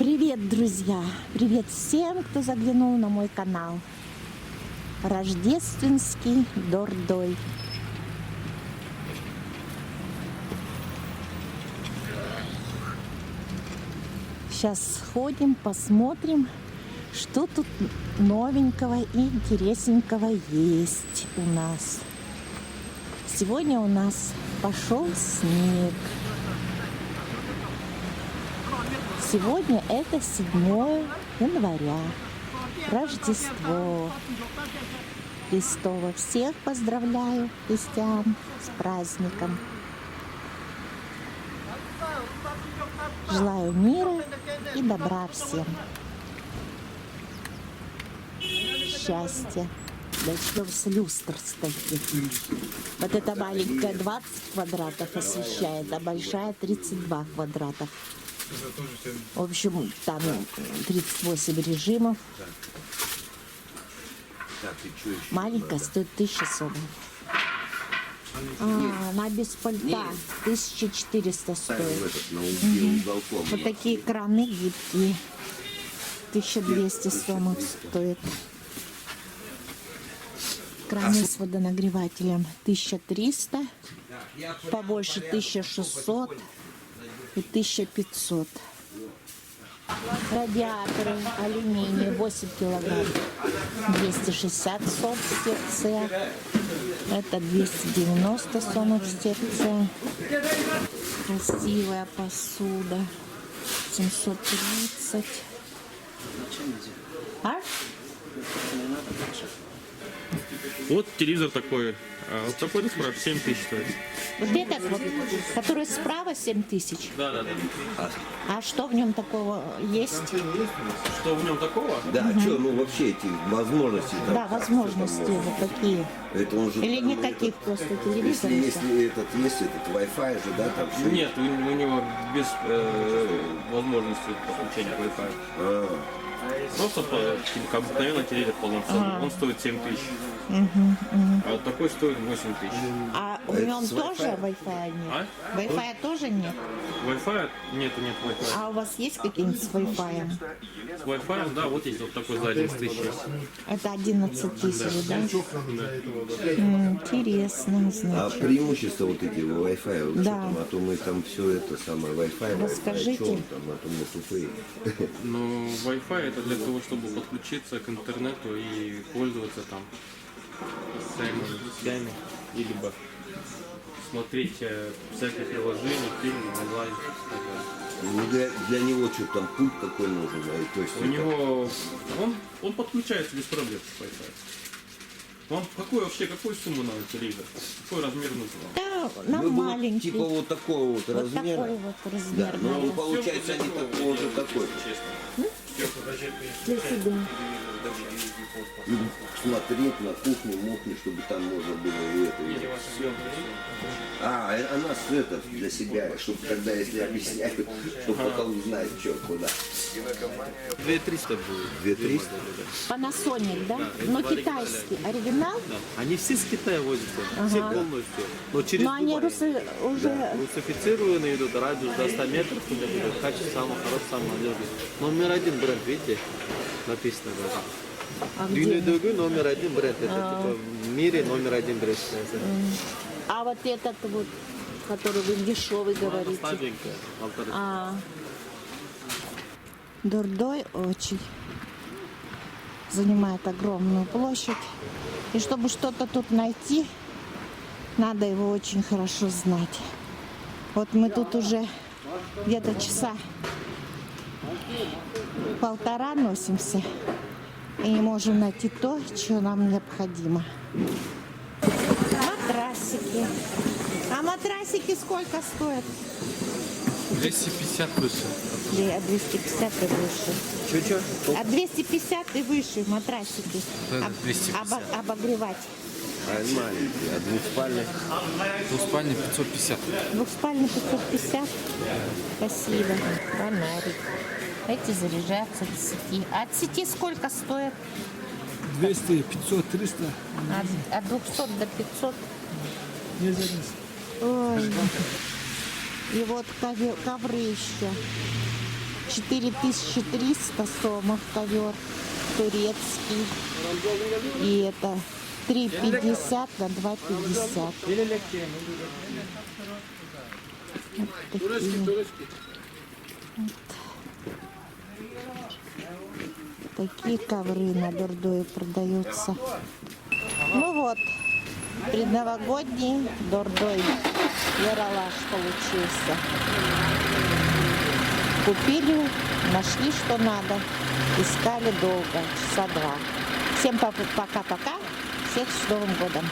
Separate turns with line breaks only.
Привет, друзья! Привет всем, кто заглянул на мой канал. Рождественский Дордой. Сейчас сходим, посмотрим, что тут новенького и интересненького есть у нас. Сегодня у нас пошел снег. Сегодня это 7 января, Рождество Христово. Всех поздравляю, христиан, с праздником. Желаю мира и добра всем. Счастья. Начнем с люстр таких. Вот эта маленькая 20 квадратов освещает, а большая 32 квадратов. В общем, там 38 режимов. Маленькая стоит 1000 сомов. Она без пальта 1400 стоит. Вот такие краны гибкие. 1200 сомов стоит. Краны с водонагревателем 1300. Побольше 1600. И 1500. Радиаторы алюминий 8 килограмм 260 сом секция. Это 290 сомов секция. Красивая посуда 730.
Вот телевизор такой. Вот такой дисплей 7000 стоит.
Вот этот вот, который справа 7000.
Да.
А что в нем такого есть?
Что в нем такого?
Да, что, ну вообще эти возможности. Там,
Да, возможности вот такие.
Это он же,
Или
там,
никаких просто телевизоров.
если есть этот Wi-Fi же, да, там все.
Нет, у него без возможности подключения к Wi-Fi. Просто как обыкновенный телевизор полноценный. Он стоит 7000. А вот такой стоит 8000.
А у нем тоже Wi-Fi нет?
А?
Wi-Fi тоже нет?
Wi-Fi? Нет Wi-Fi.
А у вас есть какие-нибудь с Wi-Fi?
С Wi-Fi, да, вот есть вот такой за 11 тысяч.
Это 11 тысяч, да? Интересно,
А
значит.
преимущества вот эти Wi-Fi, вот
Да.
что там, а то мы там все это самое Wi-Fi,
Расскажите.
Wi-Fi, там, а то мы тупые.
Но Wi-Fi это для того, чтобы подключиться к интернету и пользоваться там своими сетями, и либо смотреть всякие приложения, фильмы онлайн.
Ну, для него что там пульт такой нужен, то есть
У него он подключается без проблем с Wi-Fi. Вам какую сумму надо телевизор? Какой размер нужен вам?
Да, нам
ну,
маленький.
типа вот такого вот
Вот
размера.
такой вот
Да,
размер.
но
надо.
получается они такого же такой.
Для себя.
И смотреть на кухню, мокнуть, чтобы там можно было и это. И это. А она с это для себя, чтобы когда если объясняют, чтобы пока узнает, что, куда.
2300 будет.
2300?
Panasonic, да? Но китайский. Оригинал?
Они все с Китая возятся, все полностью. Но через
Но они
Дубай.
уже...
Русифицированные идут, радиус до 100 метров, у меня будет качество самое хорошее, самое надежное. Номер один бренд, видите? Написано даже.
А где?
Дюнедугу номер один бренд. Это типа в мире номер один бренд.
А вот этот вот, который вы дешевый говорите.
Слабенькая, 1,5.
Дордой очень занимает огромную площадь. И чтобы что-то тут найти, надо его очень хорошо знать. Вот мы тут уже где-то часа 1,5 носимся и не можем найти то, что нам необходимо. Матрасики. А матрасики сколько стоят?
250 выше.
250 и выше.
Чё?
А 250 и выше матрасики.
Да, 250.
Обогревать.
А маленький, а двухспальный?
Двуспальный 550.
Двухспальный 550. Спасибо. Фонарик. Эти заряжаются от сети. А от сети сколько стоит?
200, 500, 300.
От 200 до 500.
Не зависит.
Ой. И вот ковры еще. 4300 сомов ковер турецкий. И это 3,50 на 2,50. Вот такие. Такие ковры на Дордое продаются. Ну вот, предновогодний Дордой яралаш получился. Купили, нашли, что надо. Искали долго, часа 2. Всем пока-пока. Всех с Новым годом.